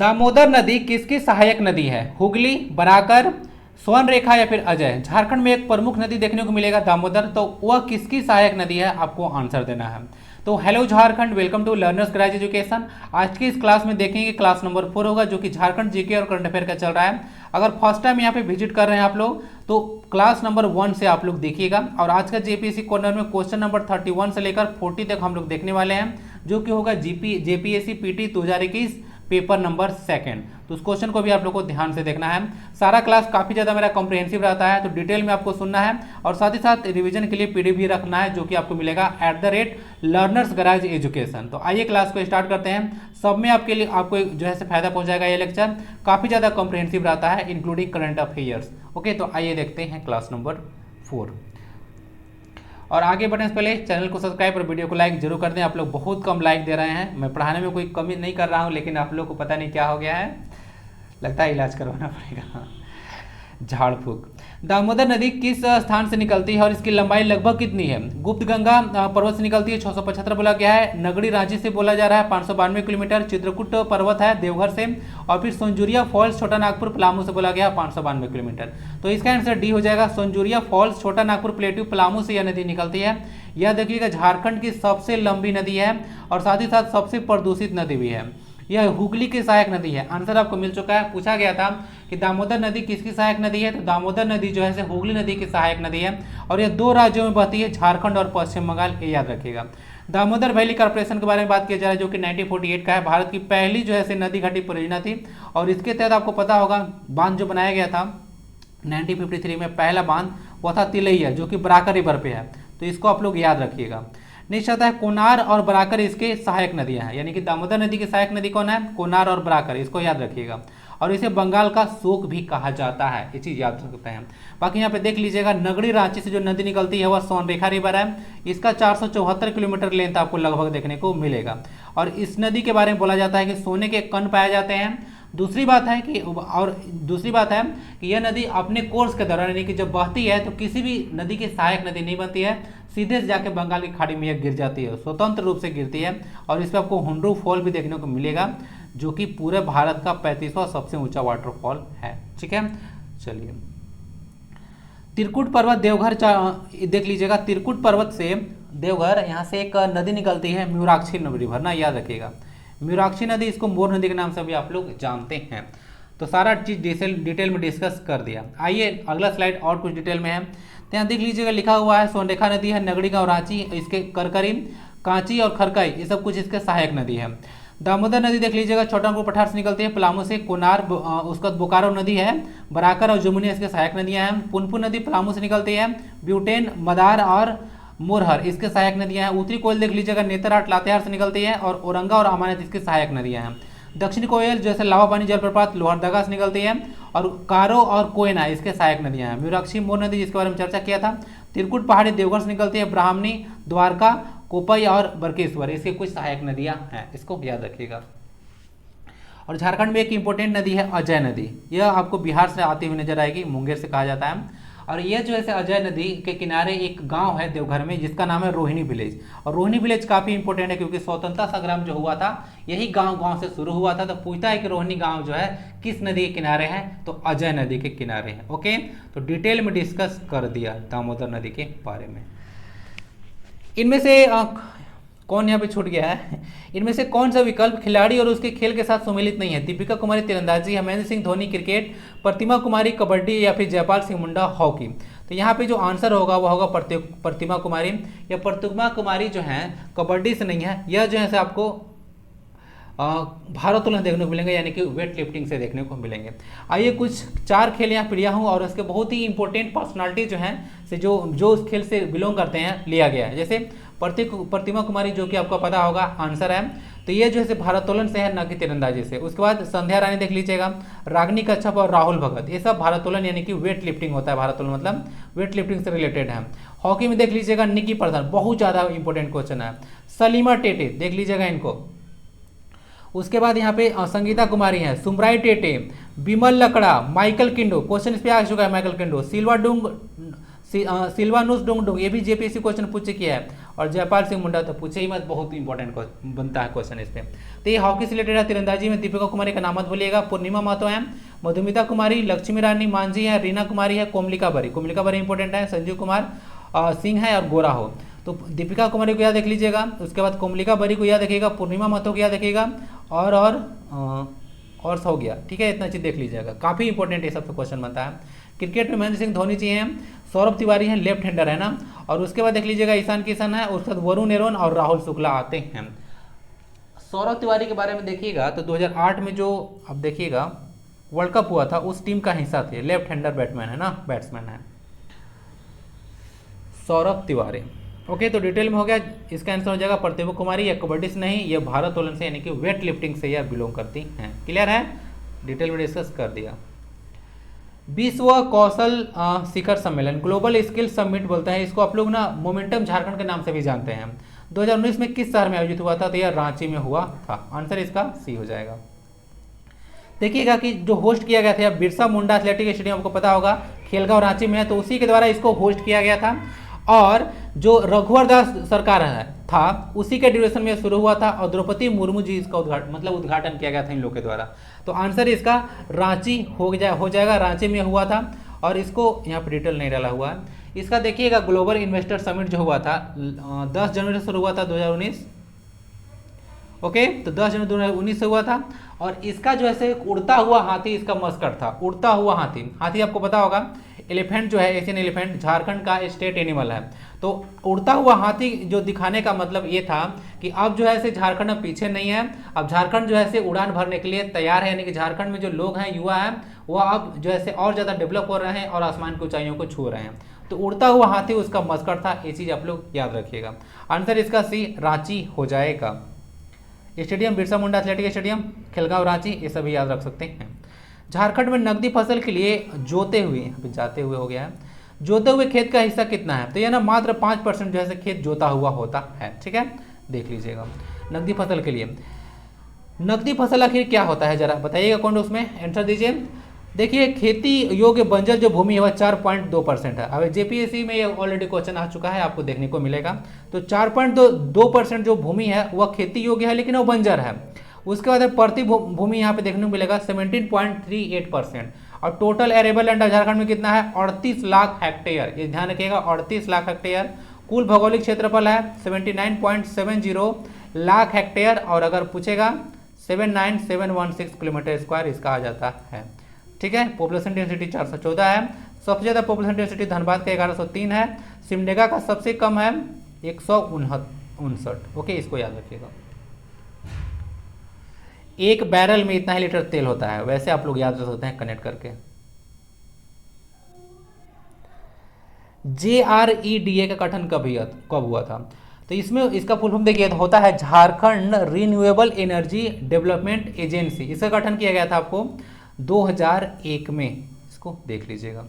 दामोदर नदी किसकी सहायक नदी है? हुगली, बराकर, स्वर्णरेखा या फिर अजय। झारखंड में एक प्रमुख नदी देखने को मिलेगा दामोदर, तो वह किसकी सहायक नदी है? आपको आंसर देना है। तो hello Jharkhand, welcome to learners garage education. आज की इस क्लास में देखेंगे क्लास नंबर 4 होगा, जो कि झारखंड जीके और करंट अफेयर का चल रहा है। अगर फर्स्ट टाइम यहाँ पे विजिट कर रहे हैं आप लोग, तो क्लास नंबर 1 से आप लोग देखिएगा। और आज का जेपीएससी कॉर्नर में क्वेश्चन नंबर 31 से लेकर 40 तक हम लोग देखने वाले हैं, जो कि होगा जेपीएससी पीटी 2021 पेपर नंबर 2। तो उस क्वेश्चन को भी आप लोग को ध्यान से देखना है। सारा क्लास काफ़ी ज़्यादा मेरा कॉम्प्रिहेंसिव रहता है, तो डिटेल में आपको सुनना है और साथ ही साथ रिवीजन के लिए पीडी भी रखना है, जो कि आपको मिलेगा @लर्नर्स गराज एजुकेशन। तो आइए क्लास को स्टार्ट करते हैं। सब में आपके लिए आपको जो है फायदा पहुंचाएगा ये लेक्चर, काफ़ी ज़्यादा कॉम्प्रिहेंसिव रहता है, इंक्लूडिंग करंट अफेयर्स। ओके, तो आइए देखते हैं क्लास नंबर 4। और आगे बढ़ने से पहले चैनल को सब्सक्राइब और वीडियो को लाइक जरूर कर दें। आप लोग बहुत कम लाइक दे रहे हैं। मैं पढ़ाने में कोई कमी नहीं कर रहा हूं, लेकिन आप लोग को पता नहीं क्या हो गया है, लगता है इलाज करवाना पड़ेगा। झाड़ फूक। दामोदर नदी किस स्थान से निकलती है और इसकी लंबाई लगभग कितनी है? गुप्त गंगा पर्वत से निकलती है, 675 बोला गया है। नगड़ी रांची से बोला जा रहा है, 592 किलोमीटर। चित्रकूट पर्वत है देवघर से। और फिर सोनजुरिया फॉल्स छोटा नागपुर पलामू से बोला गया, 592 किलोमीटर। तो इसका आंसर डी हो जाएगा। सोनजुरिया फॉल्स छोटा नागपुर प्लेट्यू पलामू से यह नदी निकलती है। यह देखिएगा झारखंड की सबसे लंबी नदी है और साथ ही साथ सबसे प्रदूषित नदी भी है। यह हुगली की सहायक नदी है। आंसर आपको मिल चुका है। पूछा गया था कि दामोदर नदी किसकी सहायक नदी है, तो दामोदर नदी जो है हुगली नदी की सहायक नदी है और यह 2 राज्यों में बहती है, झारखंड और पश्चिम बंगाल। ये याद रखिएगा। दामोदर वैली कॉर्पोरेशन के बारे में बात किया जा रहा है, जो कि 1948 का है। भारत की पहली जो है नदी घाटी परियोजना थी और इसके तहत आपको पता होगा बांध जो बनाया गया था 1953 में, पहला बांध वो था तिलैया, जो कि बराकर रिवर पे है। तो इसको आप लोग याद रखिएगा। नेक्स्ट आता है कोनार और बराकर इसके सहायक नदियां हैं, यानी कि दामोदर नदी की सहायक नदी कौन है? कोनार और बराकर, इसको याद रखिएगा। और इसे बंगाल का शोक भी कहा जाता है, ये चीज याद रखते हैं। बाकी यहाँ पे देख लीजिएगा, नगड़ी रांची से जो नदी निकलती है वह स्वर्णरेखा रिवर है। इसका 474 किलोमीटर लेंथ आपको लगभग देखने को मिलेगा। और इस नदी के बारे में बोला जाता है कि सोने के कण पाए जाते हैं। दूसरी बात है कि यह नदी अपने कोर्स के दौरान, यानी कि जब बहती है तो किसी भी नदी की सहायक नदी नहीं बनती है, सीधे से जाके बंगाल की खाड़ी में यह गिर जाती है, स्वतंत्र रूप से गिरती है। और इस पर आपको हुंड्रू फॉल भी देखने को मिलेगा, जो कि पूरे भारत का 35वां सबसे ऊंचा वाटरफॉल है। ठीक है, चलिए। तिरकुट पर्वत देवघर देख लीजिएगा। तिरकुट पर्वत से देवघर, यहाँ से एक नदी निकलती है, म्यूराक्षी रिवर ना, याद रखिएगा। म्यूराक्षी नदी, इसको मोर नदी के नाम से भी आप लोग जानते हैं। तो सारा चीज डिटेल में डिस्कस कर दिया। आइए अगला स्लाइड और कुछ डिटेल में है। तो यहाँ देख लीजिएगा, लिखा हुआ है स्वर्णरेखा नदी है, नगड़ी गांव रांची, इसके करकरी, कांची और खरकई, ये सब कुछ इसके सहायक नदी है। दामोदर नदी देख लीजिएगा, छोटा नागपुर पठार से निकलती है, पलामू से। कोनार उसका बोकारो नदी है। बराकर और जमुनी इसके सहायक नदियां हैं। पुनपुन नदी पलामू से निकलती है। ब्यूटेन, मदार और मोरहर इसके सहायक नदियां हैं। उत्तरी कोयल देख लीजिएगा, नेतरहाट लातेहार से निकलती है और औरंगा और अमानत इसकी सहायक नदियां हैं। दक्षिणी कोयल जैसे लावापानी जलप्रपात लोहरदगा से निकलती है और कारो और कोयना इसके सहायक नदियां हैं। म्यूराक्षी मोर नदी, जिसके बारे में चर्चा किया था। तिरकुट पहाड़ी देवघर से निकलती है। ब्राह्मणी, द्वारका, कोपई और बरकेश्वर इसके कुछ सहायक नदियां हैं, इसको याद रखिएगा। और झारखंड में एक इंपॉर्टेंट नदी है अजय नदी, यह आपको बिहार से आती हुई नजर आएगी, मुंगेर से कहा जाता है। और यह जो है अजय नदी के किनारे एक गांव है देवघर में, जिसका नाम है रोहिणी विलेज। और रोहिणी विलेज काफी इंपॉर्टेंट है, क्योंकि स्वतंत्रता संग्राम जो हुआ था यही गांव से शुरू हुआ था। तो पूछता है कि रोहिणी गांव जो है किस नदी के किनारे है, तो अजय नदी के किनारे है। ओके, तो डिटेल में डिस्कस कर दिया दामोदर नदी के बारे में। इनमें से कौन यहाँ पे छूट गया है? इनमें से कौन सा विकल्प खिलाड़ी और उसके खेल के साथ सम्मिलित नहीं है? दीपिका कुमारी तीरंदाजी, महेंद्र सिंह धोनी क्रिकेट, प्रतिमा कुमारी कबड्डी या फिर जयपाल सिंह मुंडा हॉकी। तो यहाँ पे जो आंसर होगा वह होगा प्रतिमा कुमारी। या प्रतिमा कुमारी जो है कबड्डी से नहीं है, यह जो है आपको भारोत्तोलन देखने को मिलेंगे, यानी कि वेट लिफ्टिंग से देखने को मिलेंगे। आइए कुछ 4 खेल यहाँ प्रिया हूँ और उसके बहुत ही इंपॉर्टेंट पर्सनालिटी जो हैं से जो उस खेल से बिलोंग करते हैं लिया गया है। जैसे प्रतिमा कुमारी, जो कि आपको पता होगा आंसर है, तो ये जो है भारोत्तोलन से है, न कि तीरंदाजी से। उसके बाद संध्या रानी देख लीजिएगा, रागनी कच्छप और राहुल भगत, ये सब भारोत्तोलन यानी कि वेट लिफ्टिंग होता है। भारोत्तोलन मतलब वेट लिफ्टिंग से रिलेटेड है। हॉकी में देख लीजिएगा निकी प्रधान, बहुत ज़्यादा इंपॉर्टेंट क्वेश्चन है। सलीमा टेटे देख लीजिएगा इनको। उसके बाद यहाँ पे संगीता कुमारी है, सुमराई टेटे, बिमल लकड़ा, माइकल किंडो, क्वेश्चन इस पे आ चुका है, माइकल किंडो। सिल्वानुस डुंगडुंग, ये भी जेपीएससी क्वेश्चन पूछ चुकी है। और जयपाल सिंह मुंडा तो पूछे ही मत, बहुत इंपॉर्टेंट बनता है क्वेश्चन इस पे। तो ये हॉकी से रिलेटेड है। तीरंदाजी में दीपिका कुमारी का नाम मत भूलिएगा। पूर्णिमा महतो है, मधुमिता कुमारी, लक्ष्मी रानी मांझी है, रीना कुमारी है, कोमलिका बरी, कोमलिका बरी इंपॉर्टेंट है, संजीव कुमार सिंह है और गोरा हो। तो दीपिका कुमारी को याद रख लीजिएगा, उसके बाद कोमलिका बरी को याद रखिएगा, पूर्णिमा महतो को याद रखिएगा और हो गया। ठीक है, इतना चीज देख लीजिएगा, काफी इंपॉर्टेंट ये सबसे क्वेश्चन बनता है। क्रिकेट में महेंद्र सिंह धोनी जी हैं, सौरभ तिवारी हैं, लेफ्ट हैंडर है ना। और उसके बाद देख लीजिएगा ईशान किशन है, उसके बाद वरुण एरोन और राहुल शुक्ला आते हैं। सौरभ तिवारी के बारे में देखिएगा तो 2008 में जो अब देखिएगा वर्ल्ड कप हुआ था उस टीम का हिस्सा थे, लेफ्ट हैंडर बैट्समैन है ना, बैट्समैन है सौरभ तिवारी। ओके, तो डिटेल में हो गया। इसका आंसर हो जाएगा प्रतिभा कुमारी। ये कबड्डी से नहीं, ये भारत ओलंपिक से यानी कि वेट लिफ्टिंग से यह बिलोंग करती हैं। क्लियर है, डिटेल में डिस्कस कर दिया। विश्व कौशल शिखर सम्मेलन, ग्लोबल स्किल समिट बोलते हैं इसको, आप लोग ना मोमेंटम झारखंड के नाम से भी जानते हैं। 2019 में किस शहर में आयोजित हुआ था? तो यह रांची में हुआ था। आंसर इसका सी हो जाएगा। देखिएगा कि जो होस्ट किया गया था बिरसा मुंडा एथलेटिक स्टेडियम, आपको पता होगा खेलगांव रांची में है, तो उसी के द्वारा इसको होस्ट किया गया था। और जो रघुवर दास सरकार था उसी के ड्यूरेशन में शुरू हुआ था और द्रौपदी मुर्मू जी इसका उद्घाटन किया गया था इन लोग के द्वारा। तो आंसर इसका रांची हो जाएगा, रांची में हुआ था। और इसको यहाँ पर डिटेल नहीं डाला हुआ है। इसका देखिएगा ग्लोबल इन्वेस्टर समिट जो हुआ था 10 जनवरी से शुरू हुआ था 2019। ओके, तो 10 जनवरी 2019 से हुआ था। और इसका जो है उड़ता हुआ हाथी इसका मस्कट था, उड़ता हुआ हाथी। हाथी आपको पता होगा एलिफेंट जो है, एशियन एलिफेंट झारखंड का स्टेट एनिमल है। तो उड़ता हुआ हाथी जो दिखाने का मतलब ये था कि अब जो है झारखंड में पीछे नहीं है, अब झारखंड जो है उड़ान भरने के लिए तैयार है। यानी कि झारखंड में जो लोग हैं, युवा हैं, वह अब जो है और ज़्यादा डेवलप हो रहे हैं और आसमान की ऊंचाइयों को छू रहे हैं। तो उड़ता हुआ हाथी उसका मस्कट था, ये चीज़ आप लोग याद रखिएगा। आंसर इसका सी रांची हो जाएगा। Stadium Birsa Munda athletic stadium, Khelgaon Ranchi, ये सभी याद रख सकते हैं। झारखंड में नकदी फसल के लिए जोते हुए हो गया है, जोते हुए खेत का हिस्सा कितना है? तो ये ना मात्र 5% जो है खेत जोता हुआ होता है। ठीक है, देख लीजिएगा। नकदी फसल के लिए, नकदी फसल आखिर क्या होता है जरा बताइएगा, कौन उसमें आंसर दीजिए। देखिए, खेती योग्य बंजर जो भूमि है वह 4.2% है। अब जेपीएससी में ये ऑलरेडी क्वेश्चन आ चुका है, आपको देखने को मिलेगा। तो 4.2% जो भूमि है वह खेती योग्य है लेकिन वो बंजर है। उसके बाद प्रति भूमि यहाँ पे देखने को मिलेगा 17.38%। और टोटल एरेबल लैंड झारखंड में कितना है? 38 लाख हेक्टेयर। ये ध्यान रखिएगा, 38 लाख हेक्टेयर। कुल भौगोलिक क्षेत्रफल है 79.70 लाख हेक्टेयर। और अगर पूछेगा 79716 किलोमीटर स्क्वायर इसका आ जाता है। ठीक है, पॉपुलेशन डेंसिटी 414 है। सबसे ज़्यादा पॉपुलेशन डेंसिटी धनबाद का 1103 है। सिमडेगा का सबसे कम है 159। ओके, इसको याद रखिएगा। एक बैरल में इतना ही लीटर तेल होता है, वैसे आप लोग याद रख सकते हैं कनेक्ट करके। JREDA का गठन कब हुआ था? तो इसमें इसका फुल फॉर्म देखिए, होता है Jharkhand renewable energy development agency. इसका गठन किया गया था आपको 2001 में। इसको देख लीजिएगा,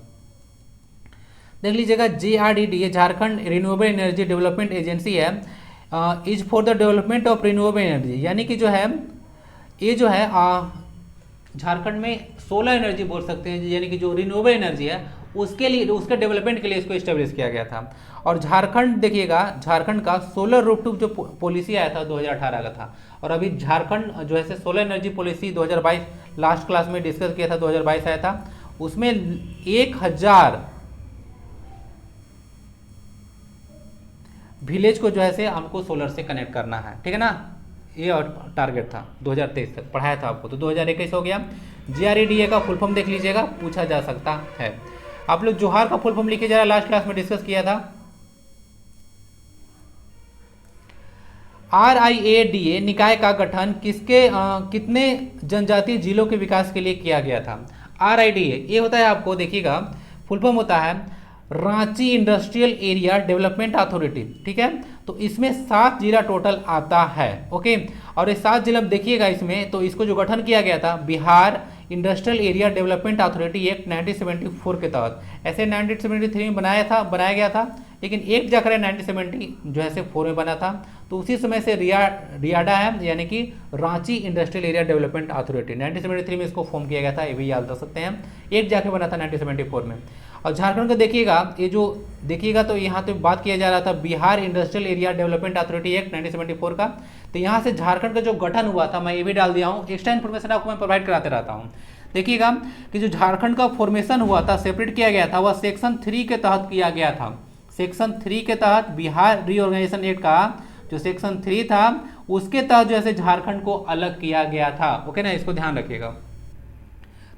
JREDA Jharkhand renewable energy development agency है। Is for the development of renewable energy, यानी कि जो है ये जो है झारखंड में सोलर एनर्जी बोल सकते हैं, यानी कि जो रिन्यूएबल एनर्जी है उसके लिए, उसके डेवलपमेंट के लिए इसको इस्टेब्लिश किया गया था। और झारखंड देखिएगा, झारखंड का सोलर रूफटॉप जो पॉलिसी आया था 2018 का था। और अभी झारखंड जो है solar energy policy 2022 last class में डिस्कस किया था, 2022 आया था। उसमें 1000 विलेज को जो है हमको सोलर से कनेक्ट करना है। ठीक है ना, ये टारगेट था 2023 तक, पढ़ाया था आपको। तो 2021 हो गया। JREDA का फुल फॉर्म देख लीजिएगा, पूछा जा सकता है। आप लोग जोहार का फुल फॉर्म लिखे जा रहा, लास्ट क्लास में डिस्कस किया था। RIADA निकाय का गठन कितने जनजातीय जिलों के विकास के लिए किया गया था? RIDA ये होता है, आपको देखिएगा फुल फॉर्म होता है Ranchi industrial area development authority. ठीक है, तो इसमें 7 जिला टोटल आता है। ओके, और ये 7 जिला देखिएगा इसमें, तो इसको जो गठन किया गया था Bihar industrial area development authority act 1974 के तहत। ऐसे 1973 में बनाया गया था, लेकिन एक जाकर 1970 जो है 4 में बना था। तो उसी समय से रियाडा है, यानी कि Ranchi industrial area development authority 1973 में इसको फॉर्म किया गया था, ये भी याद रख सकते हैं। एक जाके बना था 1974 में। और झारखंड का देखिएगा, ये जो देखिएगा तो यहाँ तो बात किया जा रहा था Bihar industrial area development authority act 1974 का। तो यहाँ से झारखंड का जो गठन हुआ था, मैं ये भी डाल दिया हूँ, एक्स्ट्रा इन्फॉर्मेशन आपको मैं प्रोवाइड कराते रहता हूँ। देखिएगा कि जो झारखंड का फॉर्मेशन हुआ था, सेपरेट किया गया था, वह सेक्शन 3 के तहत किया गया था। सेक्शन 3 के तहत बिहार रीऑर्गेनाइजेशन एक्ट का जो सेक्शन 3 था उसके तहत जो है झारखंड को अलग किया गया था। ओके ना, इसको ध्यान रखिएगा।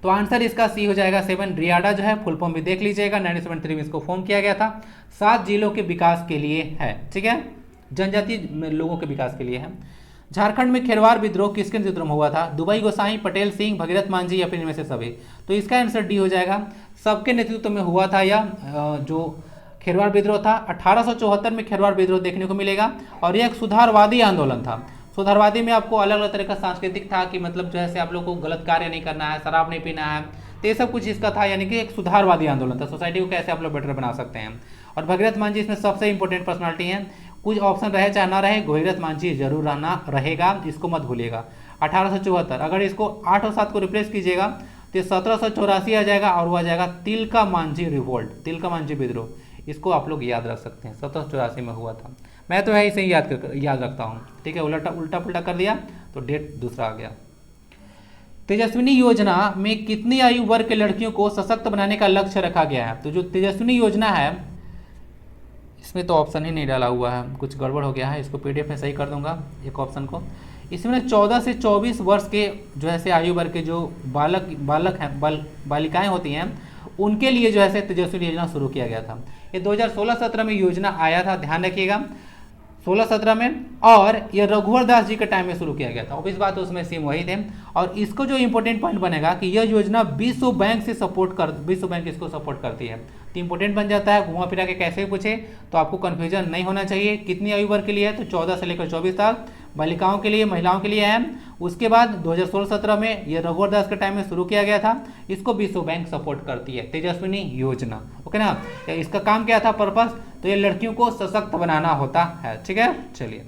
तो आंसर इसका सी हो जाएगा 7। रियाडा जो है फुल फॉर्म भी देख लीजिएगा, 1973 में इसको फॉर्म किया गया था। 7 जिलों के विकास के लिए है, ठीक है, जनजातीय लोगों के विकास के लिए है। झारखंड में खेरवार विद्रोह किसके नेतृत्व में हुआ था? दुबई गोसाई, पटेल सिंह, भगीरथ मांझी या फिर इनमें से सभी? तो इसका आंसर डी हो जाएगा, सबके नेतृत्व में हुआ था यह जो खेरवार विद्रोह था। 1874 में खेरवार विद्रोह देखने को मिलेगा और यह एक सुधारवादी आंदोलन था। सुधारवादी में आपको अलग अलग तरह का सांस्कृतिक था कि मतलब जो है आप लोग को गलत कार्य नहीं करना है, शराब नहीं पीना है, तो ये सब कुछ इसका था, यानी कि एक सुधारवादी आंदोलन था, सोसाइटी को कैसे आप लोग बेटर बना सकते हैं। और भगीरथ मांझी इसमें सबसे इंपॉर्टेंट पर्सनालिटी है, कुछ ऑप्शन रहे चाहे ना रहे, भगीरथ मांझी जरूर रहना रहेगा, इसको मत भूलिएगा। 1874, अगर इसको 8 और 7 को रिप्लेस कीजिएगा तो 1784 आ जाएगा और वो आ जाएगा तिलका मांझी रिवोल्ट, तिलका मांझी विद्रोह, इसको आप लोग याद रख सकते हैं, 1784 में हुआ था। मैं तो है इसे याद रखता हूँ, ठीक है, उल्टा पुल्टा कर दिया तो डेट दूसरा आ गया। तेजस्विनी योजना में कितनी आयु वर्ग के लड़कियों को सशक्त बनाने का लक्ष्य रखा गया है? तो जो तेजस्विनी योजना है, इसमें तो ऑप्शन ही नहीं डाला हुआ है, कुछ गड़बड़ हो गया है, इसको पीडीएफ में सही कर दूंगा एक ऑप्शन को। इसमें 14 से 24 वर्ष के जो है आयु वर्ग के जो बालिकाएं होती हैं उनके लिए जो है तेजस्विनी योजना शुरू किया गया था। ये 2016-17 में योजना आया था, ध्यान रखिएगा, 16-17 में, और ये रघुवर दास जी के टाइम में शुरू किया गया था। ऑब्वियस बात है, उसमें सेम वही थे। और इसको जो इंपॉर्टेंट पॉइंट बनेगा कि यह योजना विश्व बैंक इसको सपोर्ट करती है, तो इंपॉर्टेंट बन जाता है। घुमा फिरा के कैसे भी पूछे तो आपको कंफ्यूजन नहीं होना चाहिए। कितनी आयु वर्ग के लिए है? तो 14 से लेकर 24 तक बालिकाओं के लिए, महिलाओं के लिए है। उसके बाद 2016-17 में ये रघुवर दास के टाइम में शुरू किया गया था, इसको विश्व बैंक सपोर्ट करती है, तेजस्विनी योजना। ओके ना, इसका काम क्या था, पर्पस? तो ये लड़कियों को सशक्त बनाना होता है, ठीक है। चलिए,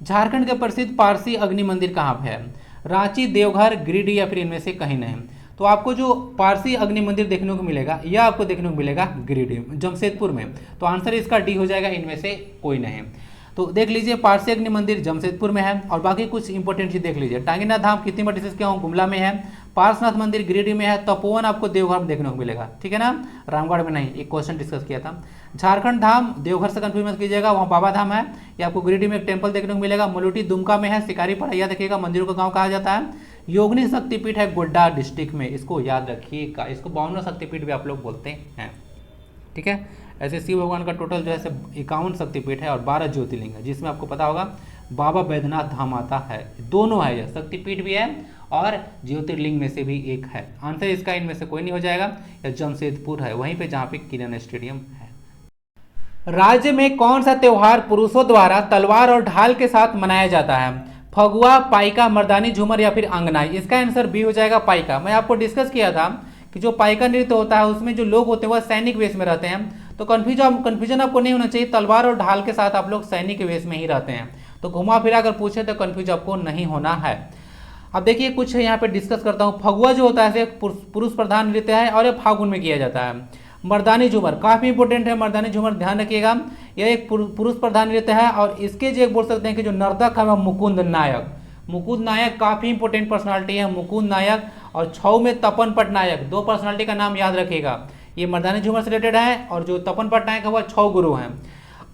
झारखंड के प्रसिद्ध पारसी अग्नि मंदिर कहाँ पे है? रांची, देवघर, गिरिडीह या फिर इनमें से कहीं नहीं? तो आपको जो पारसी अग्नि मंदिर देखने को मिलेगा यह आपको देखने को मिलेगा गिरिडीह, जमशेदपुर में। तो आंसर इसका डी हो जाएगा, इनमें से कोई नहीं। तो देख लीजिए, पारसी अग्नि मंदिर जमशेदपुर में है। और बाकी कुछ इंपॉर्टेंट चीज देख लीजिए, टांगीनाथ धाम कितनी बार डिस्कस किया हूँ, गुमला में है। पार्श्वनाथ मंदिर गिरिडीह में है। तपोवन आपको देवघर में देखने को मिलेगा, ठीक है ना, रामगढ़ में नहीं, एक क्वेश्चन डिस्कस किया था। झारखंड धाम देवघर से कंफ्यूज मत कीजिएगा, वहाँ बाबा धाम है। ये आपको गिरिडीह में एक टेम्पल देखने को मिलेगा। मलुटी दुमका में है। शिकारी पढ़ैया देखिएगा, मंदिरों का गाँव कहा जाता है। योगिनी शक्तिपीठ है गोड्डा डिस्ट्रिक्ट में, इसको याद रखिएगा, इसको 52 शक्तिपीठ भी आप लोग बोलते हैं, ठीक है। ऐसे शिव भगवान का टोटल जो है 51 शक्तिपीठ है और 12 ज्योतिर्लिंग है, जिसमें आपको पता होगा बाबा बैद्यनाथ धाम आता है। दोनों है, यह शक्तिपीठ भी है और ज्योतिर्लिंग में से भी एक है। आंसर इसका इनमें से कोई नहीं हो जाएगा। यह जमशेदपुर है, वहीं पे जहाँ पे किरण स्टेडियम है। राज्य में कौन सा त्योहार पुरुषों द्वारा तलवार और ढाल के साथ मनाया जाता है? फगुआ, पाइका, मर्दानी झूमर या फिर अंगनाई? इसका आंसर बी हो जाएगा, पाइका। मैं आपको डिस्कस किया था कि जो पाइका नृत्य होता है उसमें जो लोग होते हैं वह सैनिक वेश में रहते हैं। तो कंफ्यूजन आपको नहीं होना चाहिए, तलवार और ढाल के साथ आप लोग सैनिक वेश में ही रहते हैं। तो घुमा फिरा कर पूछे तो कंफ्यूज आपको नहीं होना है। अब देखिए, कुछ यहाँ पे डिस्कस करता हूँ। फगुआ जो होता है पुरुष प्रधान नृत्य है और यह फागुन में किया जाता है। मर्दानी झूमर काफी इंपॉर्टेंट है, मर्दानी झूमर ध्यान रखिएगा, यह एक पुरुष प्रधान नृत्य है। और इसके जो बोल सकते हैं कि जो नर्तक है वह मुकुंद नायक। मुकुंद नायक काफी इंपॉर्टेंट पर्सनालिटी है, मुकुंद नायक। और छऊ में तपन पटनायक, दो पर्सनालिटी का नाम याद रखिएगा। ये मर्दानी झूमर से रिलेटेड है और जो तपन पटनायक है वह छऊ गुरु है।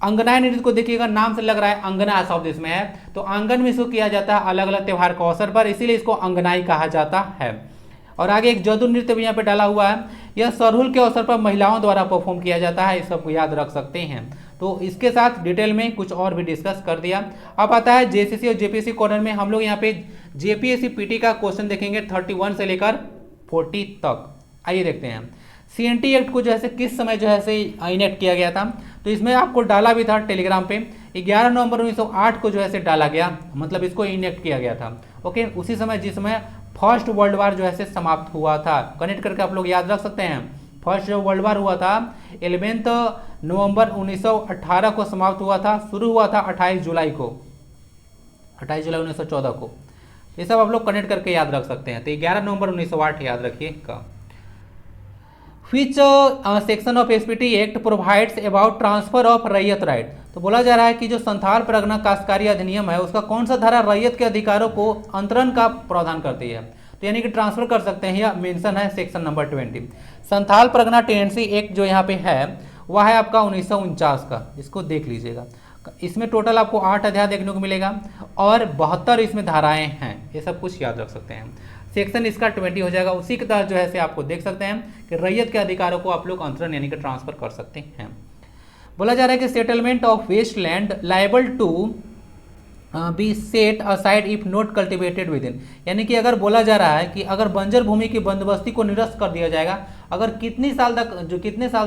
अंगनाई नृत्य को देखिएगा, नाम से लग रहा है अंगना शब्द इसमें है, तो आंगन में इसको किया जाता है अलग अलग त्योहार के अवसर पर, इसीलिए इसको अंगनाई कहा जाता है। और आगे एक जदू नृत्य भी यहाँ पे डाला हुआ है, यह सरहुल के अवसर पर महिलाओं द्वारा परफॉर्म किया जाता है, इस सबको याद रख सकते हैं। तो इसके साथ डिटेल में कुछ और भी डिस्कस कर दिया। अब आता है जेसीसी और जेपीएससी कॉर्नर में। हम लोग यहाँ पे जेपीएससी पीटी का क्वेश्चन देखेंगे 31 से लेकर 40 तक। आइए देखते हैं, सीएनटी एक्ट को जो है किस समय जो है इनेक्ट किया गया था। तो इसमें आपको डाला भी था टेलीग्राम पे, 11 नवंबर 1908 को जो है डाला गया, मतलब इसको इनेक्ट किया गया था। ओके, उसी समय जिस समय फर्स्ट वर्ल्ड वार जो है समाप्त हुआ था। कनेक्ट करके आप लोग याद रख सकते हैं, फर्स्ट जो वर्ल्ड वार हुआ था 11 नवंबर 1918 को समाप्त हुआ था, शुरू हुआ था 28 जुलाई 1914 को। ये सब आप लोग कनेक्ट करके याद रख सकते हैं। तो 11 नवंबर 1908 याद रखिएगा। Which section of SPT act provides about transfer of रैयत राइट। तो बोला जा रहा है कि जो संथाल परगना काश्तकारी अधिनियम है उसका कौन सा धारा रैयत के अधिकारों को अंतरण का प्रावधान करती है। तो यानी कि ट्रांसफर कर सकते हैं, या मेंशन है section number 20। Santhal Pargana tenancy act जो यहाँ पे है वह है आपका 1949 का, इसको देख लीजिएगा। इसमें टोटल आपको 8 अध्याय देखने को मिलेगा और 72 इसमें धाराएं हैं, ये सब कुछ याद रख सकते हैं। सेक्शन इसका 20 हो जाएगा। उसी के तहत जो है से आपको देख सकते हैं कि रैयत के अधिकारों को आप लोग अंतरण यानी कि ट्रांसफर कर सकते हैं। बोला जा रहा है कि settlement of waste land liable to be set aside if not cultivated within, यानी कि अगर बोला जा रहा है कि अगर बंजर भूमि की बंदोबस्ती को निरस्त कर दिया जाएगा अगर कितने साल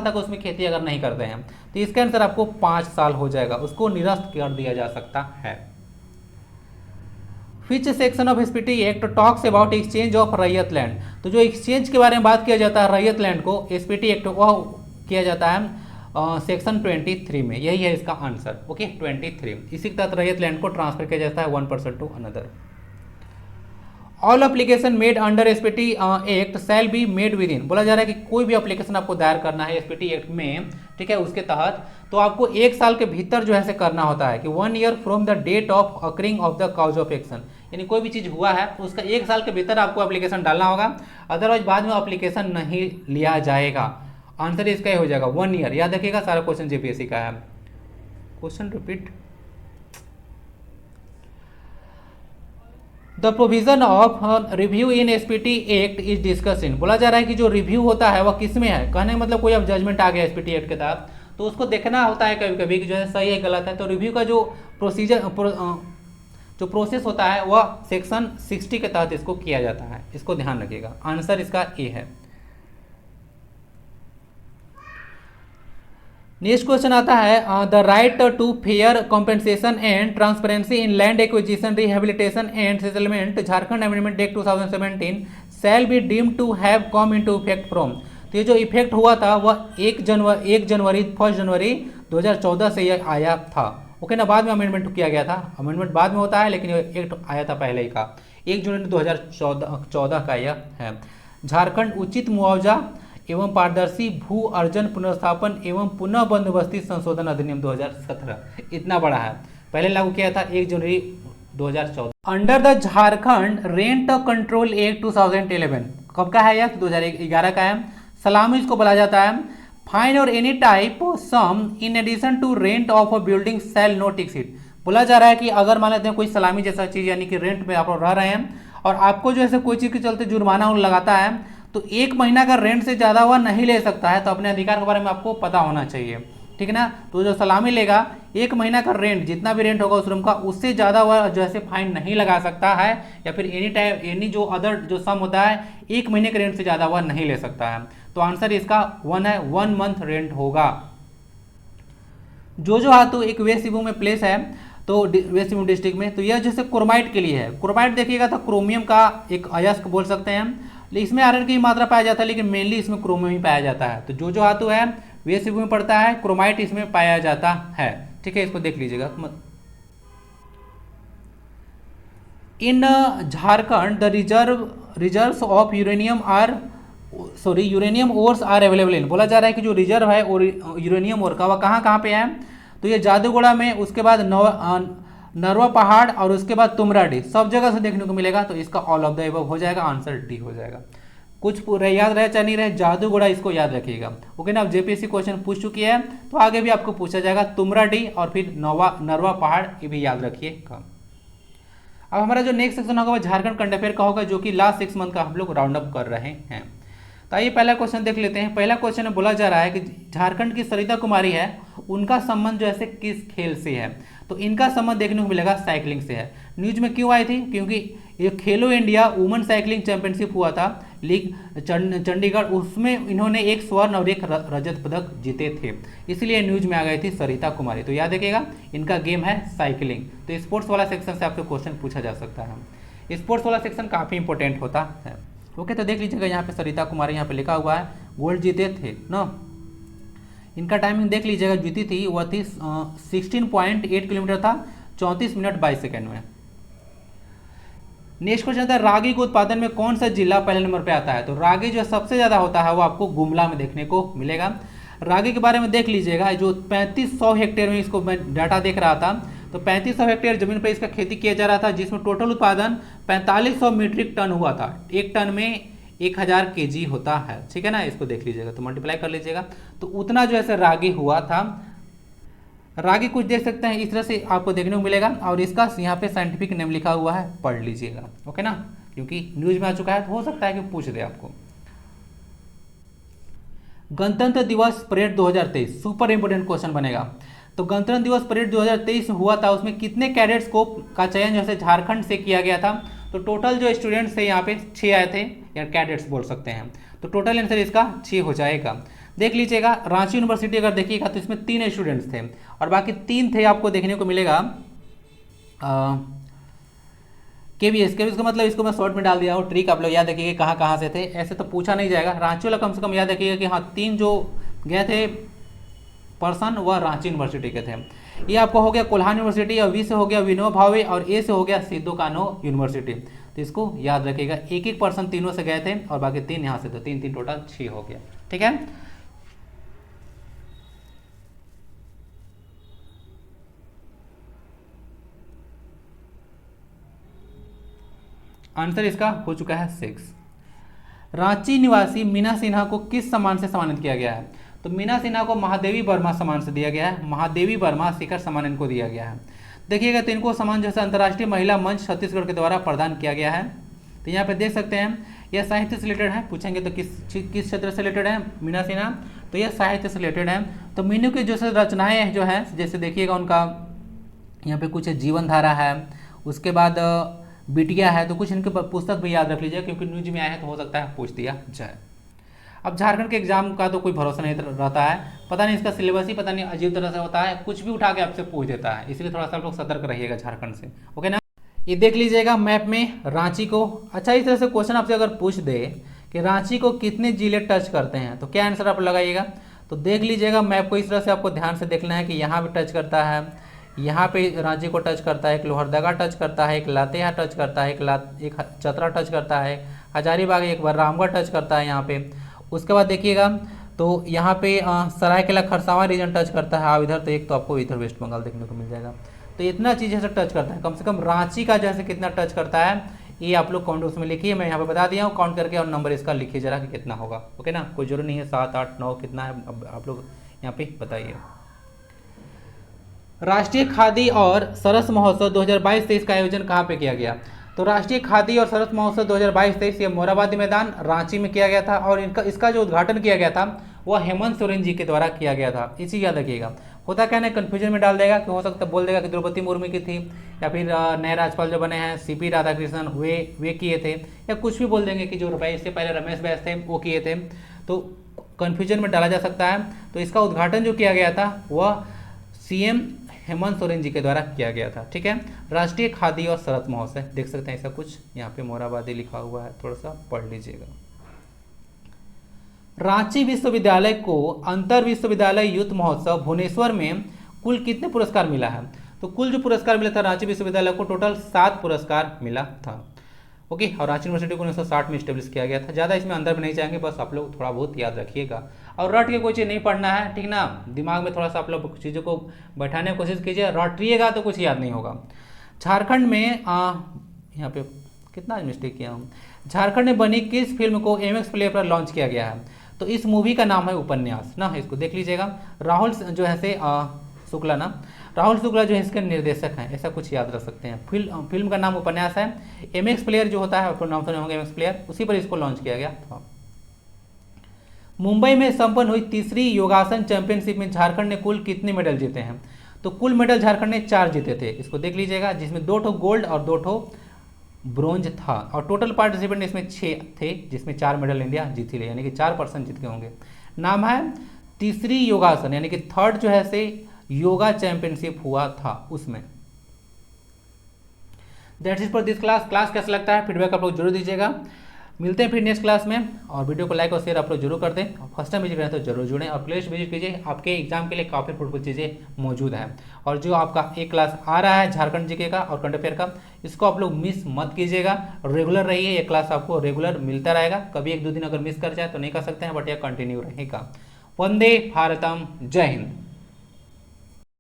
तक उसमें खेती अगर नहीं करते हैं, तो इसका आंसर आपको 5 साल हो जाएगा, उसको निरस्त कर दिया जा सकता है। Which section of SPT act talks about exchange of रैयत लैंड। तो जो एक्सचेंज के बारे में बात किया जाता है रैयत लैंड को एसपीटी एक्ट वह किया जाता है सेक्शन 23 में, यही है इसका आंसर। ओके 23 इसी के तहत रैयत लैंड को ट्रांसफर किया जाता है one person to another. All application made under SPT act shall be made within. बोला जा रहा है कि कोई भी एप्लीकेशन आपको दायर करना है एसपीटी एक्ट में, ठीक है, उसके तहत तो आपको 1 साल के भीतर जो है से करना होता है कि 1 year from the date of occurring of the cause of action, यानी कोई भी चीज हुआ है तो उसका 1 साल के भीतर आपको एप्लीकेशन डालना होगा, अदरवाइज बाद में एप्लीकेशन नहीं लिया जाएगा। आंसर इसका ही हो जाएगा 1 ईयर। याद रखिएगा सारा क्वेश्चन जेपीएससी का है। Question repeat. The provision of review in SPT act is discussing. बोला जा रहा है कि जो रिव्यू होता है वह किस में है, कहने का मतलब कोई अब जजमेंट आ गया एसपीटी एक्ट के तहत तो उसको देखना होता है कभी कभी कि जो है सही है गलत है, तो रिव्यू का जो प्रोसेस होता है वह सेक्शन 60 के तहत इसको किया जाता है, इसको ध्यान रखिएगा। आंसर इसका ए है। नेक्स्ट क्वेश्चन आता है the right to fair compensation and transparency in land acquisition rehabilitation and settlement Jharkhand amendment act 2017 shall be deemed to have come into effect from. तो ये जो इफेक्ट हुआ था वह 1 जनवरी 2014 से यह आया था। ओके ना, बाद में अमेंडमेंट किया गया था, अमेंडमेंट बाद में होता है लेकिन एक्ट आया था पहले ही का 1 जनवरी 2014 का यह है। झारखंड उचित मुआवजा एवं पारदर्शी भू अर्जन पुनर्स्थापन एवं पुनः बंदोबस्ती संशोधन अधिनियम 2017 इतना बड़ा है, पहले लागू किया था 1 जनवरी 2014। Under the Jharkhand rent control act 2011 कब का है यह? 2011 का है। सलामी इसको बोला जाता है। फाइन और any type sum in addition to rent of a building shall not exceed. बोला जा रहा है कि अगर मान लेते हैं कोई सलामी जैसा चीज यानी कि रेंट में आप रह रहे हैं और आपको जो है कोई चीज के चलते जुर्माना लगाता है तो 1 महीना का रेंट से ज़्यादा वह नहीं ले सकता है, तो अपने अधिकार के बारे में आपको पता होना चाहिए, ठीक है ना। तो जो सलामी लेगा 1 महीना का रेंट जितना भी रेंट होगा उस रूम का उससे ज़्यादा वह जो है फाइन नहीं लगा सकता है, या फिर एनी टाइम एनी जो अदर जो सम होता है 1 महीने के रेंट से ज़्यादा वह नहीं ले सकता है। तो आंसर इसका 1 है, 1 मंथ रेंट होगा। जो हाथू एक वेस्ट सिंहभूम में प्लेस है तो वेस्ट सिंहभूम डिस्ट्रिक्ट में, तो यह जैसे क्रोमाइट के लिए है। क्रोमाइट देखिएगा तो क्रोमियम का एक अयस्क बोल सकते हैं, इसमें आयरन की मात्रा पाया जाता है लेकिन मेनली इसमें क्रोमियम ही पाया जाता है। तो जो धातु है वेस्ट सिंहभूम में पड़ता है, क्रोमाइट इसमें पाया जाता है, ठीक है, इसको देख लीजिएगा। In Jharkhand the reserves of uranium ores are available in. बोला जा रहा है कि जो रिजर्व है और यूरेनियम ओर का वह कहाँ पे है, तो ये जादूगोड़ा में, उसके बाद नरवा पहाड़ और उसके बाद तुमराडी, सब जगह से देखने को मिलेगा। तो इसका ऑल ऑफ द अबव हो जाएगा, आंसर डी हो जाएगा। कुछ याद रहे चाहे नहीं रहे, जादूगोड़ा इसको याद रखिएगा। ओके ना, अब जेपीएससी क्वेश्चन पूछ चुकी है तो आगे भी आपको पूछा जाएगा तुमराडी और फिर नरवा पहाड़, ये भी याद रखिएगा। अब हमारा जो नेक्स्ट सेक्शन होगा वो झारखंड करंट अफेयर का होगा, जो कि लास्ट 6 मंथ का हम लोग राउंड अप कर रहे हैं। तो आइए पहला क्वेश्चन देख लेते हैं। पहला क्वेश्चन में बोला जा रहा है कि झारखंड की सरिता कुमारी है, उनका संबंध जो है किस खेल से है, तो इनका संबंध देखने को मिलेगा साइकिलिंग से है। न्यूज में क्यों आई थी, क्योंकि ये खेलो इंडिया वुमेन साइकिलिंग चैंपियनशिप हुआ था लीग चंडीगढ़, उसमें इन्होंने 1 स्वर्ण और 1 रजत पदक जीते थे, इसलिए न्यूज में आ गई थी सरिता कुमारी। तो याद रखिएगा इनका गेम है साइकिलिंग। तो स्पोर्ट्स वाला सेक्शन से आपसे क्वेश्चन पूछा जा सकता है, स्पोर्ट्स वाला सेक्शन काफ़ी इंपॉर्टेंट होता है। ओके, तो देख लीजिएगा यहाँ पे सरिता कुमारी यहाँ पे लिखा हुआ है, गोल्ड जीते थे ना। इनका टाइमिंग देख लीजिएगा, जीती थी वह थी 16.8 किलोमीटर था, 34 मिनट 22 सेकेंड में। नेक्स्ट क्वेश्चन आता है रागी के उत्पादन में कौन सा जिला पहले नंबर पे आता है। तो रागी जो सबसे ज़्यादा होता है वो आपको गुमला में देखने को मिलेगा। रागी के बारे में देख लीजिएगा, जो 3500 हेक्टेयर में इसको मैं डाटा देख रहा था, तो 3500 हेक्टेयर जमीन पर इसका खेती किया जा रहा था, जिसमें टोटल उत्पादन 4500 मीट्रिक टन हुआ था। एक टन में 1000 kg होता है, ठीक है ना, इसको देख लीजिएगा तो मल्टीप्लाई कर लीजिएगा, तो उतना जो है रागी हुआ था। रागी कुछ देख सकते हैं इस तरह से आपको देखने को मिलेगा, और इसका यहाँ पे साइंटिफिक नेम लिखा हुआ है, पढ़ लीजिएगा, ओके ना, क्योंकि न्यूज में आ चुका है तो हो सकता है कि पूछ दे आपको। गणतंत्र दिवस परेड 2023 सुपर इंपोर्टेंट क्वेश्चन बनेगा। तो गणतंत्र दिवस परेड 2023 हुआ था, उसमें कितने कैडेट्स को का चयन जैसे झारखंड से किया गया था। तो टोटल जो स्टूडेंट्स थे यहाँ पे 6 आए थे, या कैडेट्स बोल सकते हैं, तो टोटल आंसर इसका 6 हो जाएगा। देख लीजिएगा रांची यूनिवर्सिटी अगर देखिएगा तो इसमें 3 स्टूडेंट्स थे, और बाकी 3 थे आपको देखने को मिलेगा KVS का मतलब इसको मैं शॉर्ट में डाल दिया हूँ, ट्रिक आप लोग याद रखिएगा कहाँ कहाँ से थे, ऐसे तो पूछा नहीं जाएगा। रांची वाला कम से कम याद रखिएगा कि हाँ 3 जो गए थे पर्सन वह रांची यूनिवर्सिटी के थे। ये आपको हो गया कोल्हान यूनिवर्सिटी, और V से हो गया विनोबा भावे, और A से हो गया सिद्धू कान्हो यूनिवर्सिटी। तो इसको याद रखिएगा, एक एक पर्सन तीनों से गए थे और बाकी 3 यहाँ से, तो 3 3 टोटल 6 हो गया, ठीक है। आंसर इसका हो चुका है 6। रांची निवासी मीना सिन्हा को किस सम्मान से सम्मानित किया गया है। तो मीना सिन्हा को महादेवी वर्मा सम्मान से दिया गया है, महादेवी वर्मा शिखर सम्मान इनको दिया गया है। देखिएगा तो इनको सम्मान जैसे अंतर्राष्ट्रीय महिला मंच छत्तीसगढ़ के द्वारा प्रदान किया गया है। तो यहाँ पे देख सकते हैं यह साहित्य से रिलेटेड है, पूछेंगे तो किस क्षेत्र से रिलेटेड है मीना सिन्हा, तो यह साहित्य से रिलेटेड है। तो मीनू की जो रचनाएँ जो है, जैसे देखिएगा उनका यहाँ पे कुछ जीवन धारा है, उसके बाद बिटिया है, तो कुछ इनके पुस्तक भी याद रख लीजिए, क्योंकि न्यूज में आए हैं तो हो सकता है पूछ दिया जाए। अब झारखंड के एग्जाम का तो कोई भरोसा नहीं रहता है, पता नहीं इसका सिलेबस ही पता नहीं अजीब तरह से होता है, कुछ भी उठा के आपसे पूछ देता है, इसलिए थोड़ा सा लोग सतर्क रहिएगा झारखंड से, ओके ना। ये देख लीजिएगा मैप में रांची को, अच्छा इस तरह से क्वेश्चन आपसे अगर पूछ दे कि रांची को कितने जिले टच करते हैं, तो क्या आंसर आप लगाइएगा। तो देख लीजिएगा मैप को इस तरह से आपको ध्यान से देखना है कि यहाँ भी टच करता है, यहाँ पे रांची को टच करता है, एक लोहरदगा टच करता है, एक लातेहार टच करता है, एक चतरा टच करता है, हजारीबाग, एक बार रामगढ़ टच करता है यहाँ पे। उसके बाद देखिएगा तो यहाँ पे सरायकेला खरसावां रीजन टच करता है, इधर तो एक तो आपको इधर वेस्ट बंगाल देखने को मिल जाएगा। तो इतना चीज़ से टच करता है, कम से कम रांची का जैसे कितना टच करता है ये आप लोग काउंट उसमें लिखिए, मैं यहाँ पे बता दिया हूँ काउंट करके, और नंबर इसका लिखिए जरा कि कितना होगा, ओके ना, कोई जरूरी नहीं है 7 8 9 कितना है, अब आप लोग यहाँ पे बताइए। राष्ट्रीय खादी और सरस महोत्सव 2022-23 का आयोजन कहाँ पे किया गया। तो राष्ट्रीय खादी और सरस महोत्सव 2022-23 ये मोराबादी मैदान रांची में किया गया था, और इसका जो उद्घाटन किया गया था वह हेमंत सोरेन जी के द्वारा किया गया था। इसी याद रखिएगा, होता क्या ना कन्फ्यूजन में डाल देगा कि हो सकता है बोल देगा कि द्रौपदी मुर्मू की थी, या फिर नए राज्यपाल जो बने हैं CP राधाकृष्णन वे किए थे, या कुछ भी बोल देंगे कि जो इससे पहले रमेश बैस थे वो किए थे, तो कन्फ्यूजन में डाला जा सकता है। तो इसका उद्घाटन जो किया गया था वह CM हेमंत सोरेन जी के द्वारा किया गया था, ठीक है। राष्ट्रीय खादी और सरस महोत्सव देख सकते हैं, ऐसा कुछ यहाँ पे मोराबादी लिखा हुआ है, थोड़ा सा पढ़ लीजिएगा। रांची विश्वविद्यालय को अंतर विश्वविद्यालय युद्ध महोत्सव भुवनेश्वर में कुल कितने पुरस्कार मिला है। तो कुल जो पुरस्कार मिला था रांची विश्वविद्यालय को टोटल 7 पुरस्कार मिला था, ओके। और रांची यूनिवर्सिटी को 1960 में स्टेब्लिश किया गया था। ज़्यादा इसमें अंदर में नहीं जाएंगे, बस आप लोग थोड़ा बहुत याद रखिएगा, और रट के कोई चीज़ नहीं पढ़ना है, ठीक ना, दिमाग में थोड़ा सा आप लोग चीज़ों को बैठाने की कोशिश कीजिए, रटिएगा तो कुछ याद नहीं होगा। झारखंड में यहाँ पे कितना मिस्टेक किया हूँ, झारखंड में बनी किस फिल्म को MX प्लेयर पर लॉन्च किया गया है। तो इस मूवी का नाम है उपन्यास ना, इसको देख लीजिएगा। राहुल जो है से शुक्ला ना, राहुल शुक्ला जो है इसके निर्देशक हैं, ऐसा कुछ याद रख सकते हैं। फिल्म का नाम उपन्यास है। MX प्लेयर जो होता है आपको नाम सुने होंगे, MX प्लेयर, उसी पर इसको लॉन्च किया गया था। मुंबई में संपन्न हुई तीसरी योगासन चैंपियनशिप में झारखंड ने कुल कितने मेडल जीते हैं। तो कुल मेडल झारखंड ने 4 जीते थे, इसको देख लीजिएगा, जिसमें 2 गोल्ड और 2 ब्रोंज था, और टोटल पार्टिसिपेंट इसमें 6 थे, जिसमें 4 मेडल इंडिया जीती ले, यानी कि 4% जीत के होंगे। नाम है तीसरी योगासन, यानी कि थर्ड जो है से योगा चैंपियनशिप हुआ था उसमें। That's it for this class. कैसा लगता है फीडबैक आप लोग जरूर दीजिएगा। मिलते हैं फिर नेक्स्ट क्लास में, और वीडियो को लाइक और शेयर आप लोग जरूर कर दें। फर्स्ट टाइम विजिट करें तो जरूर जुड़ें और प्लेलिस्ट विजिट कीजिए, आपके एग्जाम के लिए काफ़ी फ्रूटफुल चीज़ें मौजूद हैं। और जो आपका एक क्लास आ रहा है झारखंड जीके का और करंट अफेयर का, इसको आप लोग मिस मत कीजिएगा, रेगुलर रहिए, ये क्लास आपको रेगुलर मिलता रहेगा। कभी एक दो दिन अगर मिस कर जाए तो नहीं कर सकते हैं, बट यह कंटिन्यू रहेगा। वंदे भारतम, जय हिंद।